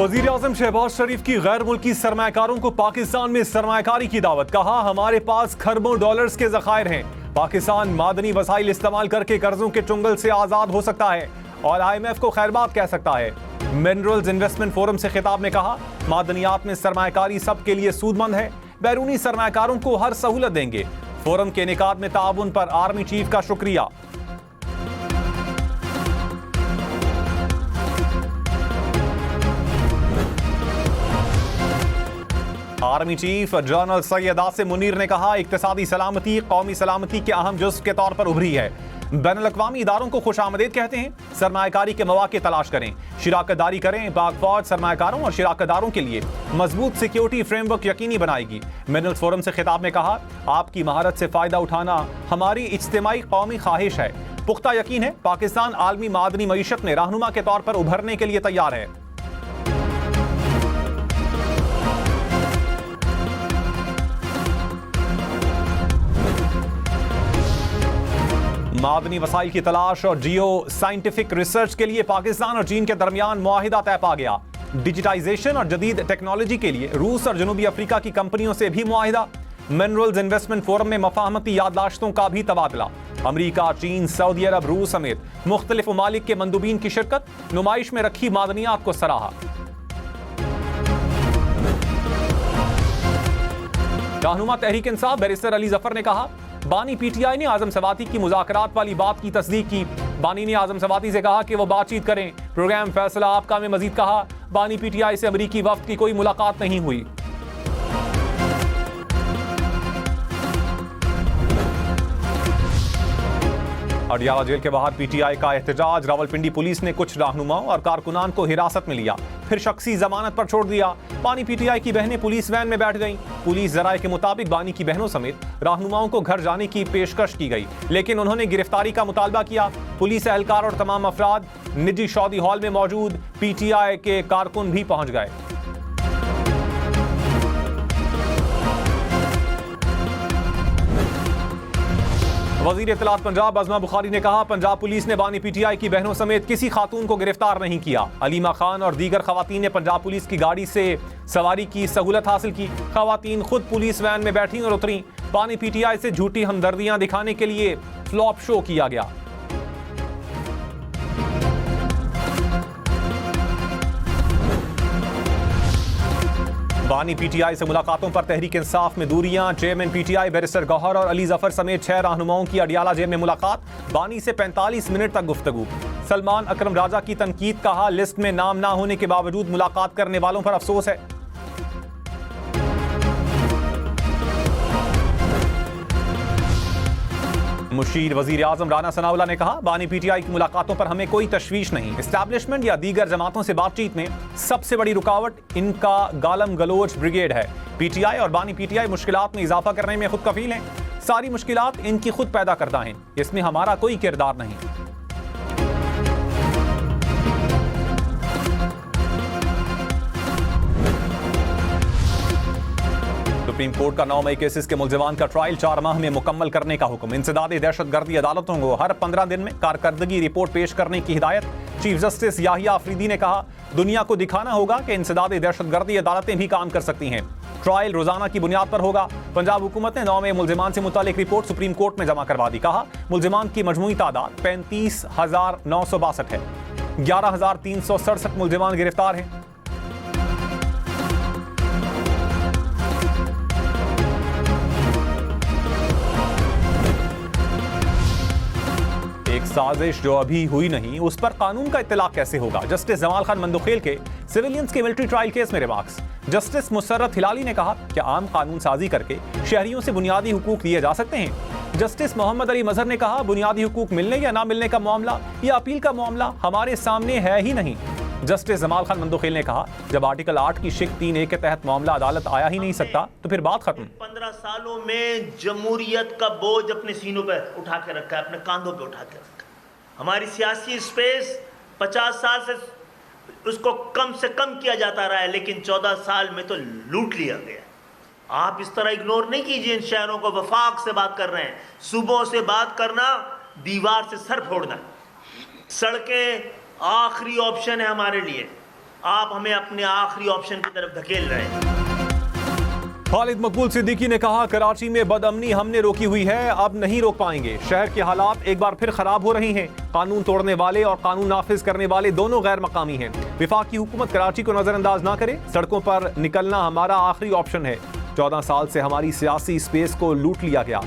वज़ीर-ए-आज़म शहबाज शरीफ की गैर मुल्की सरमायाकारों को पाकिस्तान में सरमायाकारी की दावत। कहा, हमारे पास खरबों डॉलर्स के ज़खायर हैं। पाकिस्तान मादनी वसाइल इस्तेमाल करके कर्जों के चुंगल से आज़ाद हो सकता है और IMF को खैरबाद कह सकता है। मिनरल्स इन्वेस्टमेंट फोरम से खिताब में कहा, मादनियात में सरमायाकारी सबके लिए सूदमंद है। बैरूनी सरमायाकारों को हर सहूलत देंगे। फोरम के इनेकाद में ताउन पर आर्मी चीफ का शुक्रिया। Army chief general Syed Asim Munir ने कहा, इक्तिसादी सलामती कौमी सलामती के अहम जुज़्व के तौर पर उभरी है। बैनुल-अक़वामी इदारों को खुशामदीद कहते हैं। सरमायाकारी के मौके तलाश करें, शिराकतदारी करें। पाक फौज सरमायाकारों और शिराकतदारों के लिए मजबूत सिक्योरिटी फ्रेमवर्क यकीनी बनाएगी। मिनरल्स फोरम से खिताब में कहा, आपकी महारत से फ़ायदा उठाना हमारी इज्तिमाई कौमी ख्वाहिश है। पुख्ता यकीन है पाकिस्तान आलमी मादनी मईशत में रहनुमा के तौर पर उभरने के लिए तैयार है। मादनी वसाइल की तलाश और जियो साइंटिफिक रिसर्च के लिए पाकिस्तान और चीन के दरमियान मुआहिदा तय पा गया। डिजिटाइजेशन और जदीद टेक्नोलॉजी के लिए रूस और जनूबी अफ्रीका की कंपनियों से भी मुआहिदा। मिनरल्स इन्वेस्टमेंट फोरम में मफाहमती याददाश्तों का भी तबादला। अमरीका, चीन, सऊदी अरब, रूस समेत मुख्तलिफ ममालिक के मंदूबीन की शिरकत। नुमाइश में रखी मादनियात को सराहा। रहनुमा तहरीक इंसाफ बैरिस्टर अली जफर ने कहा, बानी PTI ने आजम सवाती की मुज़ाकरात वाली बात की तस्दीक की। बानी ने आजम सवाती से कहा कि वो बातचीत करें। प्रोग्राम फैसला आपका में मजीद कहा, बानी PTI से अमरीकी वफ्द की कोई मुलाकात नहीं हुई। अडियाला जेल के बाहर PTI का एहतजाज। रावलपिंडी पुलिस ने कुछ रहनुमाओं और कारकुनान को हिरासत में लिया, फिर शख्सी जमानत पर छोड़ दिया। बानी PTI की बहनें पुलिस वैन में बैठ गईं। पुलिस जराये के मुताबिक बानी की बहनों समेत रहनुमाओं को घर जाने की पेशकश की गई, लेकिन उन्होंने गिरफ्तारी का मुतालबा किया। पुलिस एहलकार और तमाम अफराद निजी शौदी हॉल में मौजूद PTI के कारकुन भी पहुंच गए। वजीर इत्तलात पंजाब अज़मा बुखारी ने कहा, पंजाब पुलिस ने बानी PTI की बहनों समेत किसी खातून को गिरफ्तार नहीं किया। अलीमा खान और दीगर खवातीन ने पंजाब पुलिस की गाड़ी से सवारी की सहूलत हासिल की। खवातीन खुद पुलिस वैन में बैठी और उतरी। बानी PTI से झूठी हमदर्दियां दिखाने के लिए फ्लॉप शो किया गया। बानी PTI से मुलाकातों पर तहरीक इंसाफ में दूरियां। चेयरमैन PTI बैरिस्टर गौहर और अली जफर समेत 6 रहनुमाओं की अडियाला जेल में मुलाकात। बानी से 45 मिनट तक गुफ्तगू। सलमान अकरम राजा की तनकीद। कहा, लिस्ट में नाम ना होने के बावजूद मुलाकात करने वालों पर अफसोस है। मुशीर वजीर आजम राना सनाउल्लाह ने कहा, बानी PTI की मुलाकातों पर हमें कोई तशवीश नहीं। एस्टैब्लिशमेंट या दीगर जमातों से बातचीत में सबसे बड़ी रुकावट इनका गालम गलोच ब्रिगेड है। PTI और बानी PTI मुश्किलात में इजाफा करने में खुद कफील हैं। सारी मुश्किलात इनकी खुद पैदा करता हैं, इसमें हमारा कोई किरदार नहीं। सुप्रीम कोर्ट का 9 मई केसेस के मुल्जिमान का ट्रायल 4 माह में मुकम्मल करने का हुक्म। इंसदाद दहशतगर्दी अदालतों को हर 15 दिन में कारकर्दगी रिपोर्ट पेश करने की हिदायत। चीफ जस्टिस याहिया अफरीदी ने कहा, दुनिया को दिखाना होगा कि इंसदाद दहशतगर्दी अदालतें भी काम कर सकती हैं। ट्रायल रोजाना की बुनियाद पर होगा। पंजाब हुकूमत ने 9 मई मुल्जिमान से मुतालिक रिपोर्ट सुप्रीम कोर्ट में जमा करवा दी। कहा, मुल्जिमान की मजमूई तादाद 35,962 है। 11,367 मुल्जिमान गिरफ्तार हैं। एक साजिश जो अभी हुई नहीं, उस पर कानून का इत्तलाक कैसे होगा? जस्टिस जमाल खान मंदुखेल के सिविलियंस के मिलिट्री ट्रायल केस में रिमार्क्स। जस्टिस मुसर्रत हिलाली ने कहा, क्या आम कानून साजी करके शहरियों से बुनियादी हुकूक दिए जा सकते हैं? जस्टिस मोहम्मद अली मजहर ने कहा, बुनियादी हुकूक मिलने या ना मिलने का मामला या अपील का मामला हमारे सामने है ही नहीं। जस्टिस जमाल खान मंदुखेल ने कहा, जब आर्टिकल 8 की शिक 3A के तहत मामला अदालत आया ही नहीं सकता तो फिर बात खत्म। 15 सालों में जमहूरियत का बोझ अपने सीनों पे उठा के रखा है, अपने कांधों पे उठा के रखा है। हमारी सियासी स्पेस 50 साल से उसको कम से कम किया जाता रहा है, लेकिन 14 साल में तो लूट लिया गया। आप इस तरह इग्नोर नहीं कीजिए इन शहरों को। वफाक से बात कर रहे हैं, सुबह से बात करना, दीवार से सर फोड़ना। सड़कें आखिरी ऑप्शन है हमारे लिए। आप हमें अपने आखिरी ऑप्शन की तरफ धकेल रहे हैं। खालिद मकबूल सिद्दीकी ने कहा, कराची में बदअमनी हमने रोकी हुई है, अब नहीं रोक पाएंगे। शहर के हालात एक बार फिर खराब हो रहे हैं। कानून तोड़ने वाले और कानून नाफिज करने वाले दोनों गैर मकामी हैं। विफाकी हुकूमत कराची को नजरअंदाज ना करे। सड़कों पर निकलना हमारा आखिरी ऑप्शन है। 14 साल से हमारी सियासी स्पेस को लूट लिया गया।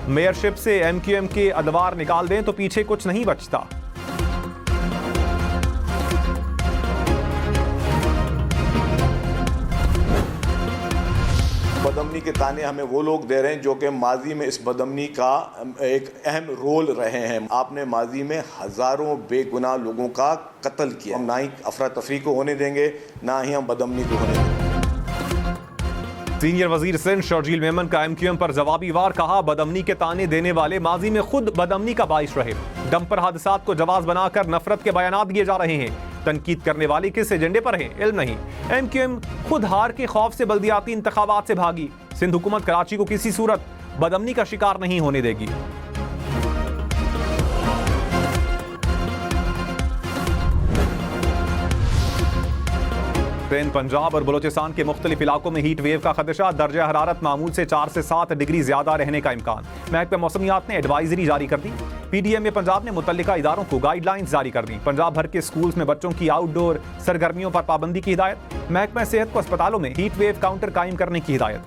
मेयरशिप से MQM के अदवार निकाल दें तो पीछे कुछ नहीं बचता। बदअमनी के ताने हमें वो लोग दे रहे हैं जो कि माजी में इस बदअमनी का एक अहम रोल रहे हैं। आपने माजी में हज़ारों बेगुनाह लोगों का कत्ल किया। हम ना ही अफरा तफरी को होने देंगे, ना ही हम बदअमनी को होने देंगे। सीनियर वजीर सिंध शर्जील मेमन का MQM पर जवाबी वार। कहा, बदअमनी के ताने देने वाले माजी में खुद बदअमनी का बाइस रहे। डंपर हादसात को जवाब बनाकर नफरत के बयानात दिए जा रहे हैं। तनकीद करने वाले किस एजेंडे पर हैं, इल्म नहीं। MQM खुद हार के खौफ से बल्दियाती इंतखाबात से भागी। सिंध हुकूमत कराची को किसी सूरत बदअमनी का शिकार नहीं होने देगी। सिंध, पंजाब और बलोचिस्तान के मुख्तलिफ इलाकों में हीट वेव का खदशा। दर्जा हरारत मामूल से 4 से 7 डिग्री ज्यादा रहने का इम्कान। महकमा मौसमियात ने एडवाइजरी जारी कर दी। PDM पंजाब ने मुतल्लिका इदारों को गाइडलाइंस जारी कर दी। पंजाब भर के स्कूल्स में बच्चों की आउटडोर सरगर्मियों पर पाबंदी की हिदायत। महकमा सेहत को अस्पतालों में हीट वेव काउंटर कायम करने की हिदायत।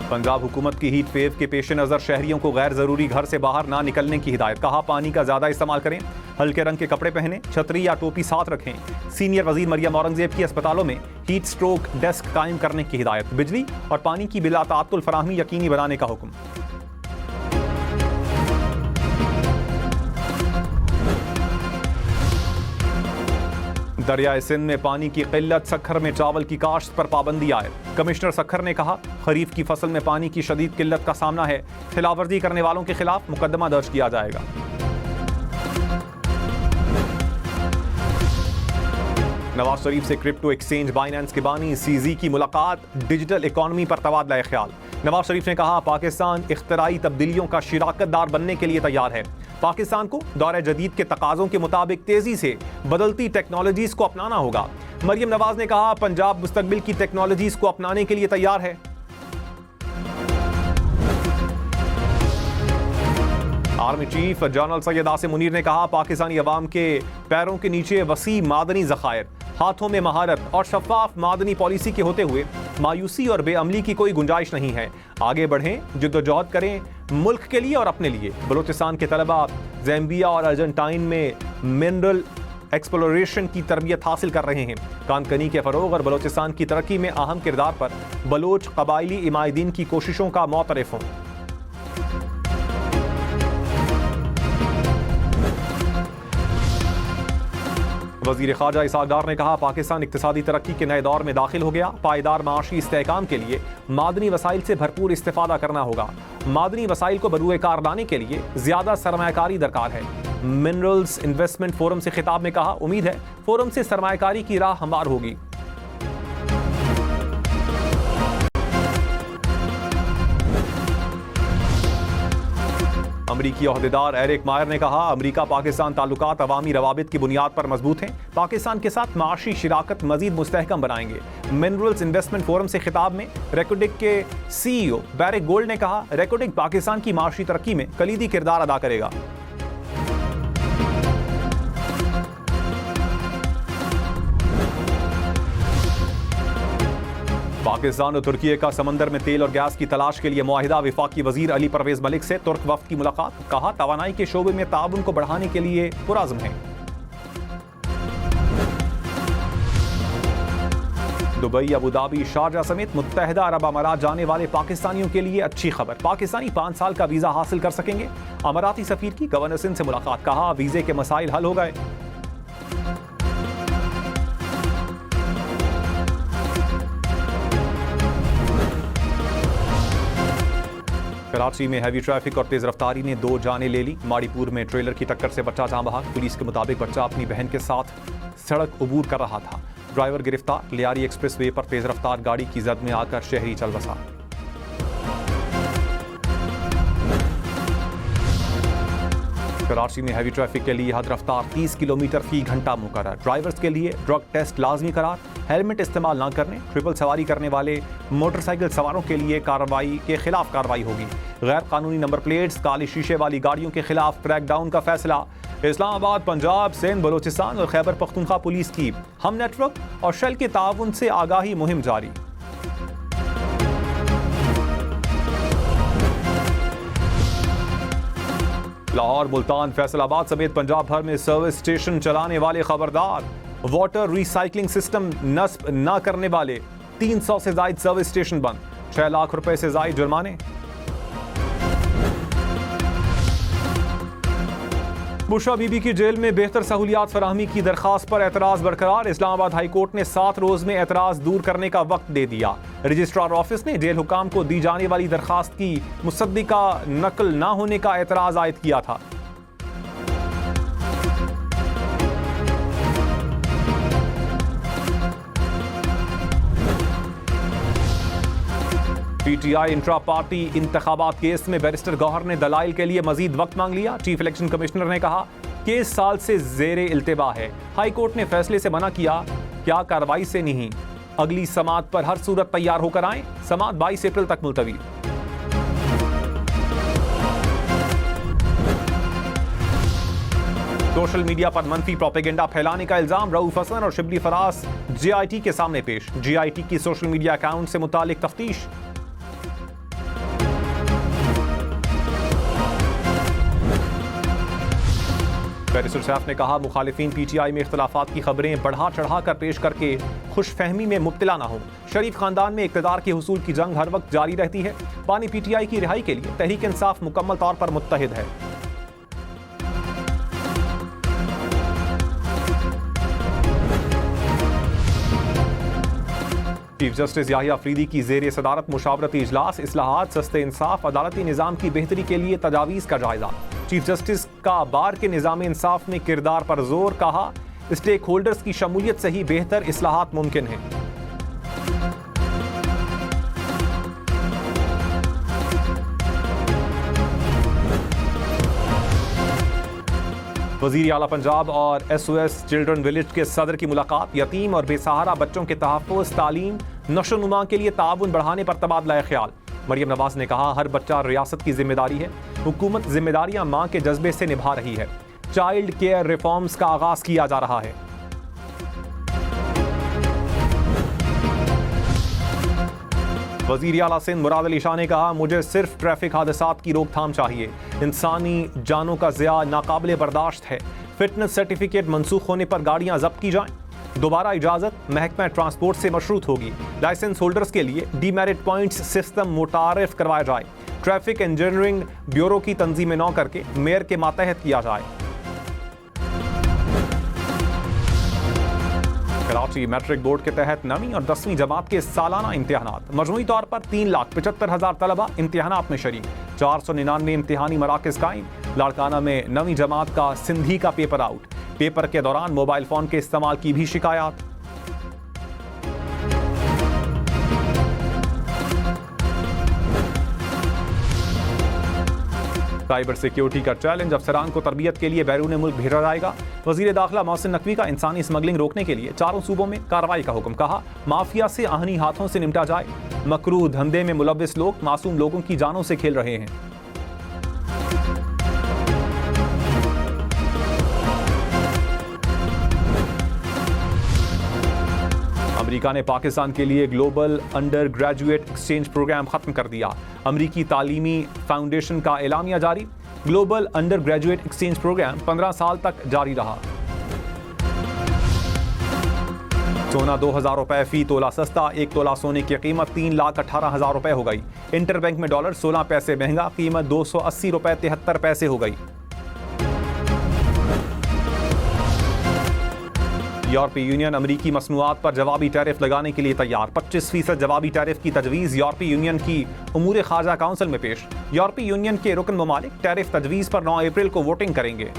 पंजाब हुकूमत की हीट वेव के पेश नज़र शहरियों को गैर जरूरी घर से बाहर ना निकलने की हिदायत। कहा, पानी का ज्यादा इस्तेमाल करें, हल्के रंग के कपड़े पहनें, छतरी या टोपी साथ रखें। सीनियर वजीर मरियम औरंगजेब की अस्पतालों में हीट स्ट्रोक डेस्क कायम करने की हिदायत। बिजली और पानी की बिला ताअत्तुल फराहमी यकीनी बनाने का हुक्म। दरियाए सिंध में पानी की किल्लत। सखर में चावल की काश्त पर पाबंदी आए। कमिश्नर सखर ने कहा, खरीफ की फसल में पानी की शदीद किल्लत का सामना है। खिलाफवर्जी करने वालों के खिलाफ मुकदमा दर्ज किया जाएगा। नवाज शरीफ से क्रिप्टो एक्सचेंज बाइनेंस के बानी CZ की मुलाकात। डिजिटल इकॉनमी पर तबादला ख्याल। नवाज शरीफ ने कहा, पाकिस्तान इख्तराई तब्दीलियों का शिराकतदार बनने के लिए तैयार है। पाकिस्तान को दौर जदीद के तकाज़ों के मुताबिक तेजी से बदलती टेक्नोलॉजीज को अपनाना होगा। मरियम नवाज ने कहा, पंजाब मुस्तकबिल की टेक्नोलॉजीज को अपनाने के लिए तैयार है। Army chief general Syed Asim Munir ने कहा, पाकिस्तानी अवाम के पैरों के नीचे वसी मादनी ज़खायर, हाथों में महारत और शफाफ मादनी पॉलिसी के होते हुए मायूसी और बेअमली की कोई गुंजाइश नहीं है। आगे बढ़ें, जिद्दोजहद करें मुल्क के लिए और अपने लिए। बलूचिस्तान के तलबा ज़ैम्बिया और अर्जेंटाइन में मिनरल एक्सप्लोरेशन की तरबियत हासिल कर रहे हैं। कानकनी के फ़रोग और बलूचिस्तान की तरक्की में अहम किरदार पर बलोच कबायली इमायदीन की कोशिशों का मोतरफ हूँ। वज़ीर ख़ारजा इसहाक़ डार ने कहा, पाकिस्तान इक़्तिसादी तरक्की के नए दौर में दाखिल हो गया। पायदार माशी इस्तेहकाम के लिए मादनी वसाइल से भरपूर इस्तेफादा करना होगा। मादनी वसाइल को बरूए कार लाने के लिए ज़्यादा सरमायाकारी दरकार है। मिनरल्स इन्वेस्टमेंट फोरम से खिताब में कहा, उम्मीद है फोरम से सरमायाकारी की राह हमवार होगी। अमरीकी ओहदेदार एरिक मायर ने कहा, अमरीका पाकिस्तान ताल्लुकात अवामी रवाबित की बुनियाद पर मजबूत हैं। पाकिस्तान के साथ माशी शिराकत मजीद मुस्तहकम बनाएंगे। मिनरल्स इन्वेस्टमेंट फोरम से खिताब में रेकोडिक के CEO बैरिक गोल्ड ने कहा, रेकोडिक पाकिस्तान की माशी तरक्की में कलीदी किरदार अदा करेगा। पाकिस्तान और तुर्की का समंदर में तेल और गैस की तलाश के लिए मुआहिदा। वफाकी वजीर अली परवेज मलिक से तुर्क वफ्द की मुलाकात। कहा, तवानाई के शोबे में ताउन को बढ़ाने के लिए पुरअज़्म है। दुबई, अबू धाबी, शारजा समेत मुत्तहिदा अरब अमारात जाने वाले पाकिस्तानियों के लिए अच्छी खबर। पाकिस्तानी 5 साल का वीजा हासिल कर सकेंगे। अमाराती सफीर की गवर्नर सिंध से मुलाकात। कहा, वीजे के मसाइल हल हो गए। कराची में हैवी ट्रैफिक और तेज रफ्तारी ने 2 जानें ले ली। माड़ीपुर में ट्रेलर की टक्कर से बच्चा जान बहक। पुलिस के मुताबिक बच्चा अपनी बहन के साथ सड़क अबूर कर रहा था। ड्राइवर गिरफ्तार। लियारी एक्सप्रेस वे पर तेज रफ्तार गाड़ी की जद में आकर शहरी चल बसा। कराची में हैवी ट्रैफिक के लिए हद रफ्तार 30 किलोमीटर फी घंटा मुकर्रर। ड्राइवर्स के लिए ड्रग टेस्ट लाजमी करार। हेलमेट इस्तेमाल न करने, ट्रिपल सवारी करने वाले मोटरसाइकिल सवारों के लिए कार्रवाई के खिलाफ कार्रवाई होगी। गैर कानूनी नंबर प्लेट्स, काली शीशे वाली गाड़ियों के खिलाफ क्रैकडाउन का फैसला। इस्लामाबाद, पंजाब, सिंध, बलोचिस्तान और खैबर पख्तूनख्वा पुलिस की हम नेटवर्क और शेल के ताउन से आगाही मुहिम जारी। लाहौर, मुल्तान, फैसलाबाद समेत पंजाब भर में सर्विस स्टेशन चलाने वाले खबरदार। वाटर रिसाइकलिंग सिस्टम नस्ब न करने वाले 300 से ज्यादा सर्विस स्टेशन बंद। 6 लाख रुपए से ज्यादा जुर्माने। बुशरा बीबी की जेल में बेहतर सहूलियात फराहमी की दरखास्त पर एतराज बरकरार। इस्लामाबाद हाई कोर्ट ने 7 रोज में एतराज दूर करने का वक्त दे दिया। रजिस्ट्रार ऑफिस ने जेल हुकाम को दी जाने वाली दरखास्त की मुसद्दिका नकल न होने का एतराज आयद किया था। पीटीआई इंट्रा पार्टी इंतखाबात केस में बैरिस्टर गौहर ने दलाइल के लिए मजीद वक्त मांग लिया। चीफ इलेक्शन कमिश्नर ने कहा केस साल से जेरे इल्तिबा है। हाई कोर्ट ने फैसले से मना किया, क्या कार्रवाई से नहीं। अगली समात पर हर सूरत तैयार होकर आए। समात 22 अप्रैल तक मुलतवी। सोशल मीडिया पर मनफी प्रोपेगेंडा फैलाने का इल्जाम रऊफ हसन और शिबली फराज जीआईटी के सामने पेश। जीआईटी की सोशल मीडिया अकाउंट से मुतालिक तफ्तीश। बैरिस्टर सैफ ने कहा मुखालिफिन पीटीआई में इख्तलाफात की खबरें बढ़ा चढ़ा कर पेश करके खुशफहमी में मुब्तला ना हो। शरीफ खानदान में इक़्तिदार के हुसूल की जंग हर वक्त जारी रहती है। पानी पीटीआई की रिहाई के लिए तहरीक इंसाफ मुकम्मल तौर पर मुत्तहिद है। चीफ जस्टिस याहिया अफरीदी की ज़ेर सदारत मुशावरती इजलास। इस्लाहात, सस्ते इंसाफ, अदालती निज़ाम की बेहतरी के लिए तजावीज़ का जायजा। चीफ जस्टिस का बार के निज़ाम इंसाफ में किरदार पर जोर। कहा स्टेक होल्डर्स की शमूलियत से ही बेहतर इस्लाहात मुमकिन है। वज़ीर आला पंजाब और SOS चिल्ड्रन विलेज के सदर की मुलाकात। यतीम और बेसहारा बच्चों के तहफ़्फ़ुज़, तालीम, नशोनुमा के लिए ताउन बढ़ाने पर तबादला ख्याल। मरियम नवाज ने कहा हर बच्चा रियासत की जिम्मेदारी है। हुकूमत जिम्मेदारियां मां के जज्बे से निभा रही है। चाइल्ड केयर रिफॉर्म्स का आगाज किया जा रहा है। वज़ीर आला सिंध मुराद अली शाह ने कहा मुझे सिर्फ ट्रैफिक हादसात की रोकथाम चाहिए। इंसानी जानों का ज़िया नाकाबिले बर्दाश्त है। फिटनेस सर्टिफिकेट मनसूख होने पर गाड़ियां जब्त की जाएं। दोबारा इजाज़त महकमा ट्रांसपोर्ट से मशरूत होगी। लाइसेंस होल्डर्स के लिए डीमेरिट पॉइंट्स सिस्टम मुतारिफ करवाया जाए। ट्रैफिक इंजीनियरिंग ब्यूरो की तंजीमें नौ करके मेयर के मातहत किया जाए। कराची मैट्रिक बोर्ड के तहत 9वीं और 10वीं जमात के सालाना इम्तिहानात। मजमूई तौर पर 3,75,000 तलबा इम्तिहानात में शरीक। 499 इम्तिहानी मराकज़ कायम। लाड़काना में 9वीं जमात का सिंधी का पेपर आउट। पेपर के दौरान मोबाइल फोन के इस्तेमाल की भी शिकायत। साइबर सिक्योरिटी का चैलेंज। अफसरान को तरबियत के लिए बैरून मुल्क भेजा जाएगा। वजीर दाखिला मोहसिन नकवी का इंसानी स्मगलिंग रोकने के लिए 4 सूबों में कार्रवाई का हुक्म। कहा माफिया से आहनी हाथों से निपटा जाए। मकरू धंधे में मुलव्विस लोग मासूम लोगों की जानों से खेल रहे हैं। अमेरिका ने पाकिस्तान के लिए global undergraduate exchange program खत्म कर दिया। अमेरिकी तालीमी फाउंडेशन का एलामिया जारी। Global undergraduate exchange program 15 साल तक जारी रहा। सोना 2,000 रुपए फी तोला सस्ता। 1 तोला सोने की कीमत 3,18,000 रुपए हो गई। इंटरबैंक में डॉलर 16 पैसे महंगा। कीमत 280 रुपए 73 पैसे हो गई। यूरोपीय यूनियन अमेरिकी मसनूआत पर जवाबी टैरिफ लगाने के लिए तैयार। 25% जवाबी टैरिफ की तजवीज़ यूरोपीय यूनियन की उमूर खारजा काउंसिल में पेश। यूरोपीय यूनियन के रुकन ममालिक टैरिफ तजवीज़ पर 9 अप्रैल को वोटिंग करेंगे।